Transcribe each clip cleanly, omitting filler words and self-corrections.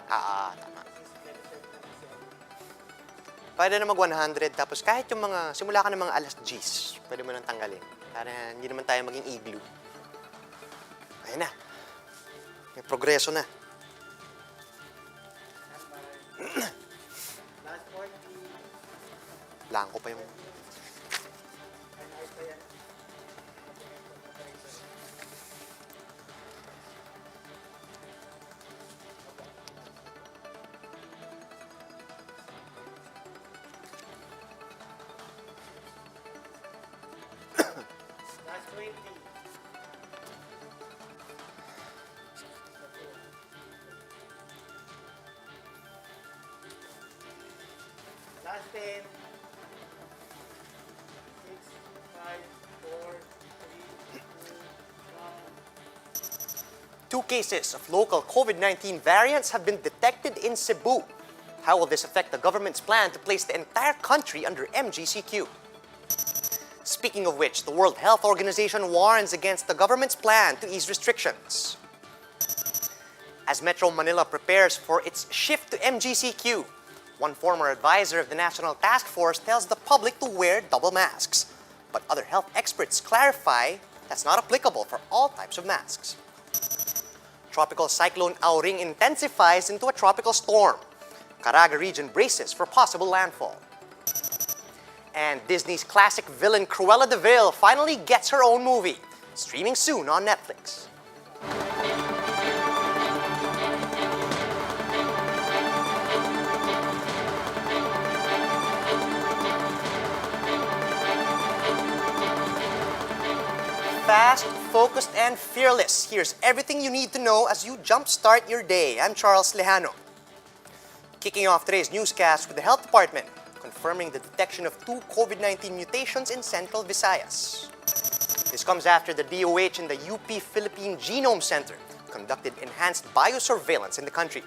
Tama. Pwede na mag-100, tapos kahit yung mga, simula ka ng mga alas 10, pwede mo nang tanggalin. Para hindi naman tayo maging igloo. Ayun na. May progreso na. Blanco pa yung... Last 10. 6, 5, 4, 3, 2, 1. Two cases of local COVID-19 variants have been detected in Cebu. How will this affect the government's plan to place the entire country under MGCQ? Speaking of which, the World Health Organization warns against the government's plan to ease restrictions. As Metro Manila prepares for its shift to MGCQ, one former advisor of the National Task Force tells the public to wear double masks. But other health experts clarify that's not applicable for all types of masks. Tropical cyclone Aurin intensifies into a tropical storm. Caraga region braces for possible landfall. And Disney's classic villain Cruella de Vil finally gets her own movie, streaming soon on Netflix. Fast, focused, and fearless. Here's everything you need to know as you jumpstart your day. I'm Charles Lejano. Kicking off today's newscast with the Health Department, confirming the detection of 2 COVID-19 mutations in Central Visayas. This comes after the DOH and the UP-Philippine Genome Center conducted enhanced biosurveillance in the country.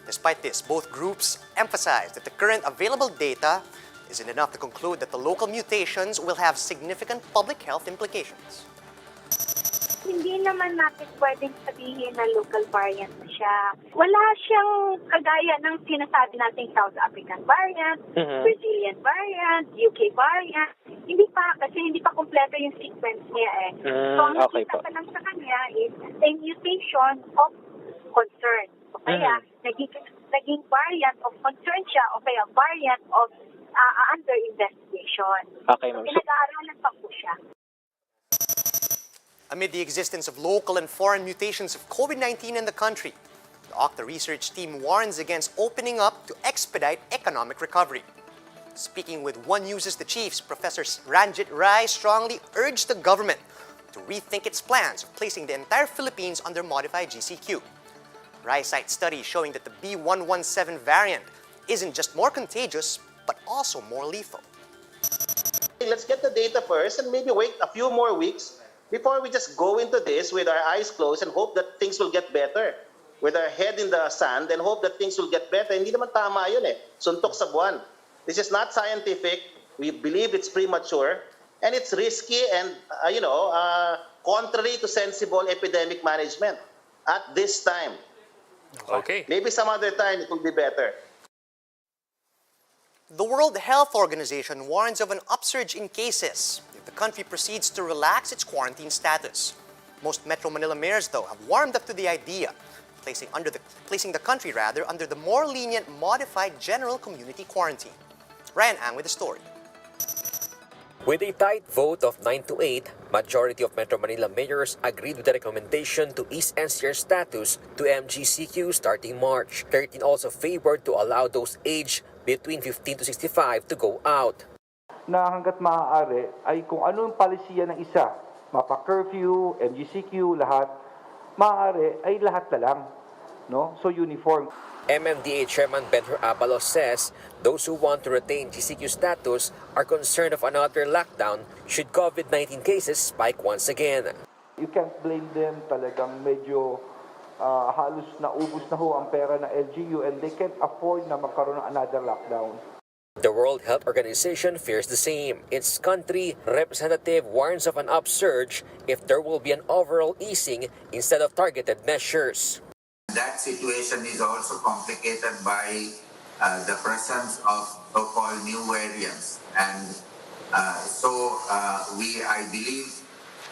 Despite this, both groups emphasize that the current available data isn't enough to conclude that the local mutations will have significant public health implications. Hindi naman natin pwedeng sabihin na local variant na siya. Wala siyang kagaya ng sinasabi nating South African variant, Brazilian variant, UK variant. Hindi pa, kasi hindi pa kompleto yung sequence niya eh. So, ang nakita pa lang sa kanya is a mutation of concern. O kaya, naging variant of concern siya o kaya variant of under investigation. Okay, ma'am. So, pinag-aaralan pa po siya. Amid the existence of local and foreign mutations of COVID-19 in the country, the Octa research team warns against opening up to expedite economic recovery. Speaking with One News's The Chiefs, Professor Ranjit Rai strongly urged the government to rethink its plans of placing the entire Philippines under modified GCQ. Rai cites studies showing that the B117 variant isn't just more contagious, but also more lethal. Let's get the data first and maybe wait a few more weeks before we just go into this with our eyes closed and hope that things will get better. With our head in the sand and hope that things will get better. Hindi naman tama yun eh. Suntok sa buwan. This is not scientific. We believe it's premature. And it's risky and, contrary to sensible epidemic management at this time. Okay. Maybe some other time it will be better. The World Health Organization warns of an upsurge in cases if the country proceeds to relax its quarantine status. Most Metro Manila mayors, though, have warmed up to the idea, placing the country under the more lenient modified general community quarantine. Ryan Ang with the story. With a tight vote of 9-8, majority of Metro Manila mayors agreed with the recommendation to ease NCR status to MGCQ starting March. 13 also favored to allow those aged between 15 to 65 to go out. Na hanggat maaari ay kung ano yung palisiya ng isa, mapa-curfew, MGCQ, lahat, maaari ay lahat na lang. No? So uniform. MMDA Chairman Benhur Abalos says those who want to retain GCQ status are concerned of another lockdown should COVID-19 cases spike once again. You can't blame them, talagang medyo halos naubos na ho ang pera ng LGU and they can't afford na magkaroon ng another lockdown. The World Health Organization fears the same. Its country representative warns of an upsurge if there will be an overall easing instead of targeted measures. that situation is also complicated by the presence of so-called new variants. And I believe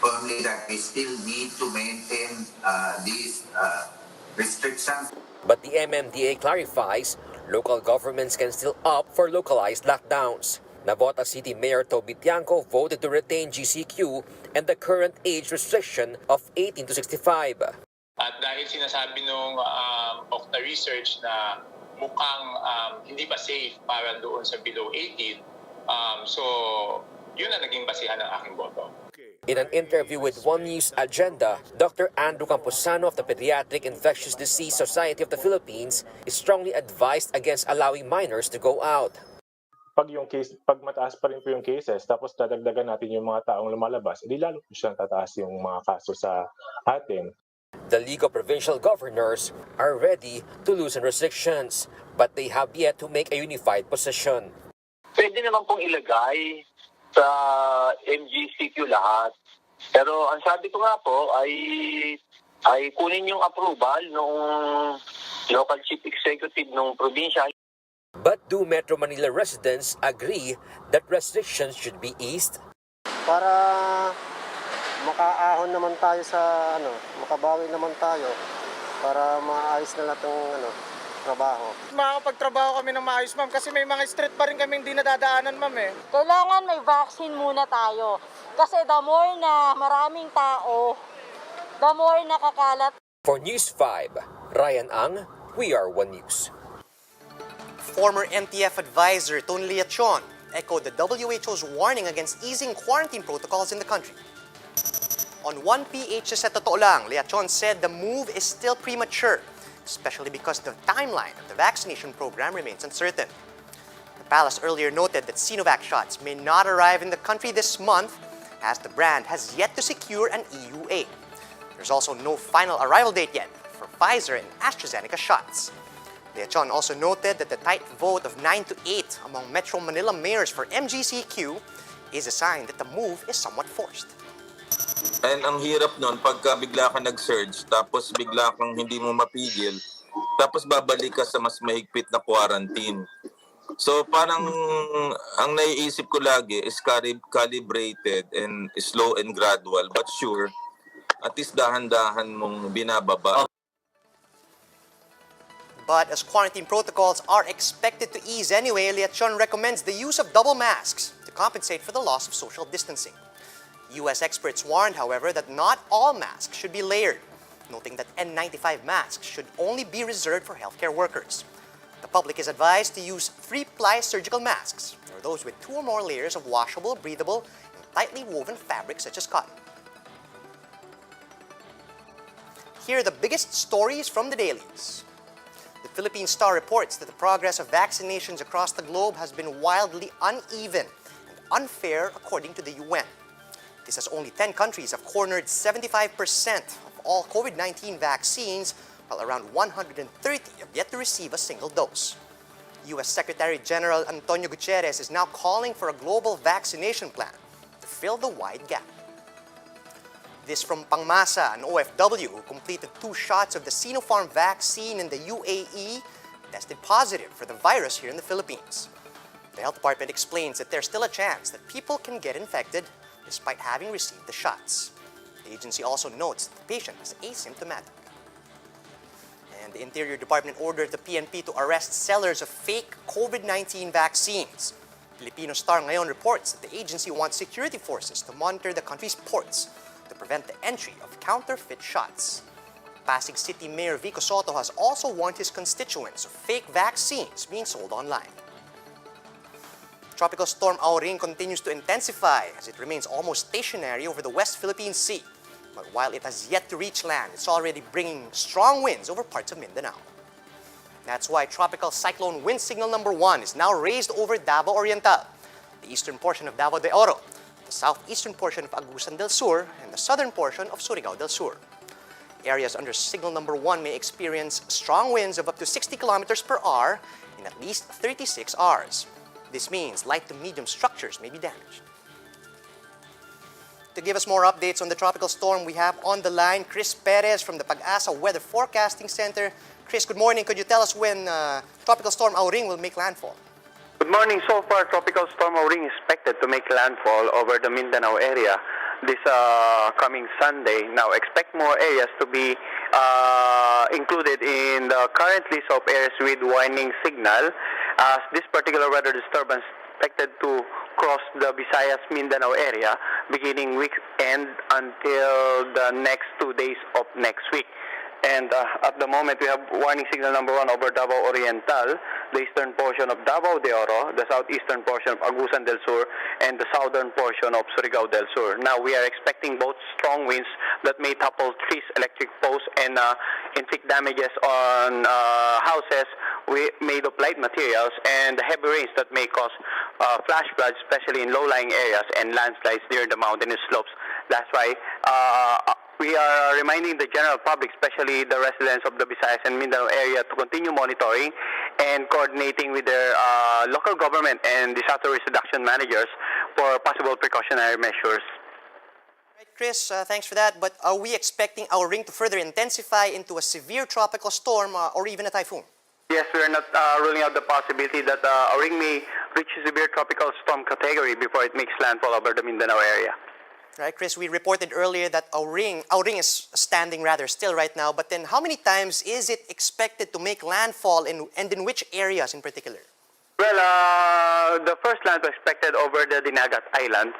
firmly that we still need to maintain these restrictions. But the MMDA clarifies local governments can still opt for localized lockdowns. Navota City Mayor Toby Tiangco voted to retain GCQ and the current age restriction of 18 to 65. At dahil sinasabi nung of the research na mukhang hindi pa safe para doon sa below 18, so yun ang naging basihan ng aking boto. In an interview with One News Agenda, Dr. Andrew Camposano of the Pediatric Infectious Disease Society of the Philippines is strongly advised against allowing minors to go out. Pag mataas pa rin po yung cases, tapos dadagdagan natin yung mga taong lumalabas, edi lalo po siyang tataas yung mga kaso sa atin. The League of Provincial Governors are ready to loosen restrictions, but they have yet to make a unified position. Pwede naman pong ilagay sa MGCQ lahat. Pero ang sabi ko nga po ay kunin yung approval ng local chief executive ng probinsya. But do Metro Manila residents agree that restrictions should be eased? Para makaahon naman tayo sa makabawi naman tayo para maayos na lahat ng trabaho. Makakapagtrabaho kami ng maayos, ma'am, kasi may mga street pa rin kami hindi nadadaanan, ma'am eh. Kailangan may vaccine muna tayo. Kasi the more na maraming tao, the more nakakalat. For News 5, Ryan Ang, We Are One News. Former MTF advisor Tony Leachon echoed the WHO's warning against easing quarantine protocols in the country. On 1PH sa Totoo Lang, Leachon said the move is still premature, especially because the timeline of the vaccination program remains uncertain. The palace earlier noted that Sinovac shots may not arrive in the country this month, as the brand has yet to secure an EUA. There's also no final arrival date yet for Pfizer and AstraZeneca shots. Leachon also noted that the tight vote of 9 to 8 among Metro Manila mayors for MGCQ is a sign that the move is somewhat forced. And ang hirap nun, pagka bigla ka nag-surge, tapos bigla kang hindi mo mapigil, tapos babalik ka sa mas mahigpit na quarantine. So parang ang naiisip ko lagi is calibrated and slow and gradual, but sure, at least dahan-dahan mong binababa. But as quarantine protocols are expected to ease anyway, Leachon recommends the use of double masks to compensate for the loss of social distancing. U.S. experts warned, however, that not all masks should be layered, noting that N95 masks should only be reserved for healthcare workers. The public is advised to use 3-ply surgical masks, or those with 2 or more layers of washable, breathable, and tightly woven fabric such as cotton. Here are the biggest stories from the dailies. The Philippine Star reports that the progress of vaccinations across the globe has been wildly uneven and unfair according to the UN. This as only 10 countries have cornered 75% of all COVID-19 vaccines, while around 130 have yet to receive a single dose. U.S. Secretary General Antonio Guterres is now calling for a global vaccination plan to fill the wide gap. This from Pangmasa, an OFW who completed 2 shots of the Sinopharm vaccine in the UAE, tested positive for the virus here in the Philippines. The health department explains that there's still a chance that people can get infected despite having received the shots. The agency also notes that the patient is asymptomatic. And the Interior Department ordered the PNP to arrest sellers of fake COVID-19 vaccines. Filipino Star ngayon reports that the agency wants security forces to monitor the country's ports to prevent the entry of counterfeit shots. Pasig City Mayor Vico Soto has also warned his constituents of fake vaccines being sold online. Tropical storm Aurin continues to intensify as it remains almost stationary over the West Philippine Sea. But while it has yet to reach land, it's already bringing strong winds over parts of Mindanao. That's why tropical cyclone wind signal number 1 is now raised over Davao Oriental, the eastern portion of Davao de Oro, the southeastern portion of Agusan del Sur, and the southern portion of Surigao del Sur. Areas under signal number 1 may experience strong winds of up to 60 kilometers per hour in at least 36 hours. This means light to medium structures may be damaged. To give us more updates on the tropical storm, we have on the line Chris Perez from the PAGASA Weather Forecasting Center. Chris, good morning. Could you tell us when Tropical Storm Aurin will make landfall? Good morning. So far, Tropical Storm Aurin is expected to make landfall over the Mindanao area this coming Sunday. Now, expect more areas to be included in the current list of areas with warning signal, as this particular weather disturbance expected to cross the Visayas Mindanao area beginning weekend until the next 2 days of next week. And at the moment, we have warning signal number 1 over Davao Oriental, the eastern portion of Davao de Oro, the southeastern portion of Agusan del Sur, and the southern portion of Surigao del Sur. Now, we are expecting both strong winds that may topple trees, electric posts, and inflict damages on houses made of light materials, and heavy rains that may cause flash floods, especially in low-lying areas, and landslides near the mountainous slopes. That's why we are reminding the general public, especially the residents of the Visayas and Mindanao area, to continue monitoring and coordinating with their local government and disaster risk reduction managers for possible precautionary measures. Right, Chris, thanks for that. But are we expecting Aurin to further intensify into a severe tropical storm or even a typhoon? Yes, we are not ruling out the possibility that Aurin may reach severe tropical storm category before it makes landfall over the Mindanao area. Right, Chris, we reported earlier that Aurin is standing rather still right now, but then how many times is it expected to make landfall and in which areas in particular? Well, the first landfall expected over the Dinagat Island,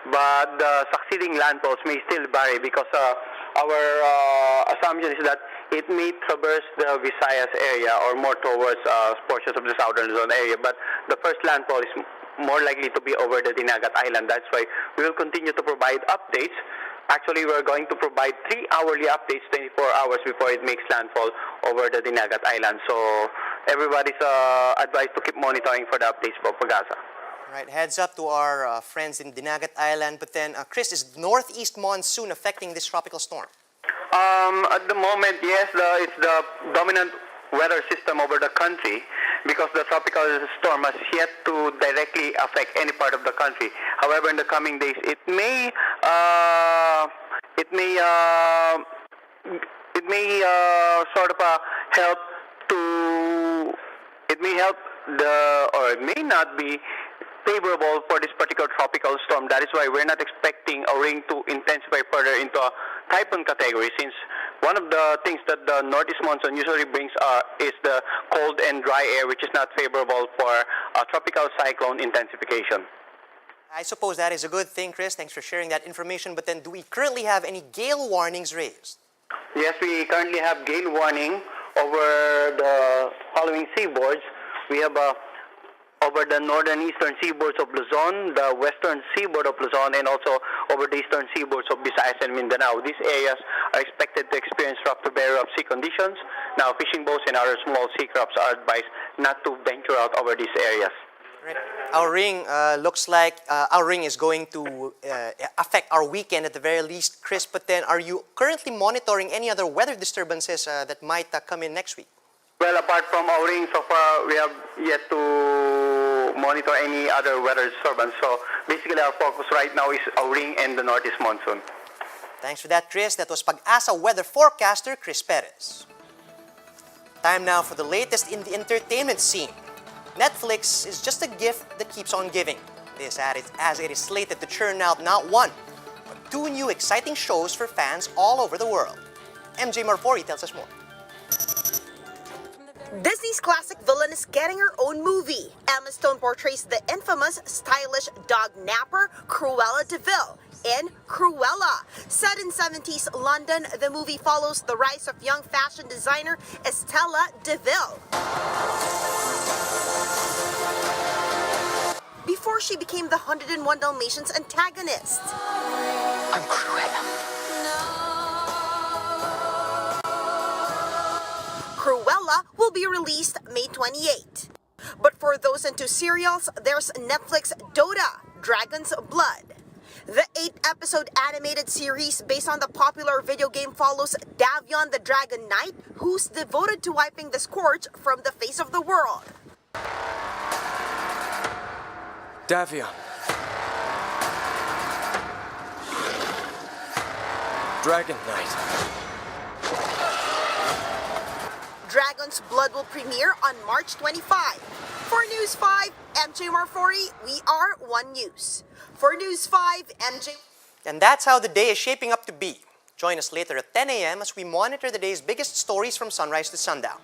but the succeeding landfalls may still vary because our assumption is that it may traverse the Visayas area or more towards portions of the southern zone area, but the first landfall is more likely to be over the Dinagat Island. That's why we will continue to provide updates. Actually, we're going to provide 3 hourly updates 24 hours before it makes landfall over the Dinagat Island. So everybody's advised to keep monitoring for the updates for PAGASA. Right, heads up to our friends in Dinagat Island. But then, Chris, is northeast monsoon affecting this tropical storm? At the moment, yes, it's the dominant weather system over the country, because the tropical storm has yet to directly affect any part of the country. However, in the coming days, it may it may not be favorable for this particular tropical storm. That is why we're not expecting Aurin to intensify further into a typhoon category, since one of the things that the northeast monsoon usually brings is the cold and dry air, which is not favorable for tropical cyclone intensification. I suppose that is a good thing, Chris. Thanks for sharing that information. But then, do we currently have any gale warnings raised? Yes, we currently have gale warning over the following seaboards. We have over the northern eastern seaboards of Luzon, the western seaboard of Luzon, and also over the eastern seaboards of Visayas and Mindanao. These areas are expected to experience rough to very rough sea conditions. Now, fishing boats and other small sea crafts are advised not to venture out over these areas. Right. Aurin looks like Aurin is going to affect our weekend at the very least, Chris. But then, are you currently monitoring any other weather disturbances that might come in next week? Well, apart from Aurin, so far we have yet to monitor any other weather disturbance. So basically, our focus right now is Aurin and the northeast monsoon. Thanks for that, Chris. That was PAGASA weather forecaster Chris Perez. Time now for the latest in the entertainment scene. Netflix is just a gift that keeps on giving. This as it is slated to churn out not 1, but 2 new exciting shows for fans all over the world. MJ Marfori tells us more. Disney's classic villain is getting her own movie. Emma Stone portrays the infamous, stylish dog napper Cruella de Vil in Cruella. Set in 70s London, the movie follows the rise of young fashion designer Estella de Vil. Before she became the 101 Dalmatians antagonist. I'm Cruella. Cruella will be released May 28. But for those into serials, there's Netflix Dota, Dragon's Blood. The 8-episode animated series based on the popular video game follows Davion the Dragon Knight, who's devoted to wiping the Scourge from the face of the world. Davion. Dragon Night. Dragon's Blood will premiere on March 25. For News 5, MJ Marfori, we are One News. For News 5, MJ... And that's how the day is shaping up to be. Join us later at 10 a.m. as we monitor the day's biggest stories from sunrise to sundown.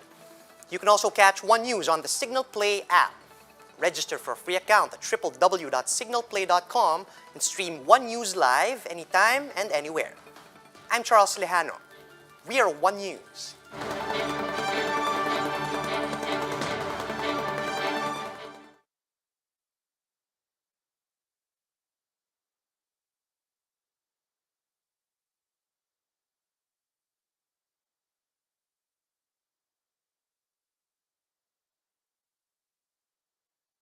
You can also catch One News on the Signal Play app. Register for a free account at www.signalplay.com and stream One News live anytime and anywhere. I'm Charles Lejano. We are One News.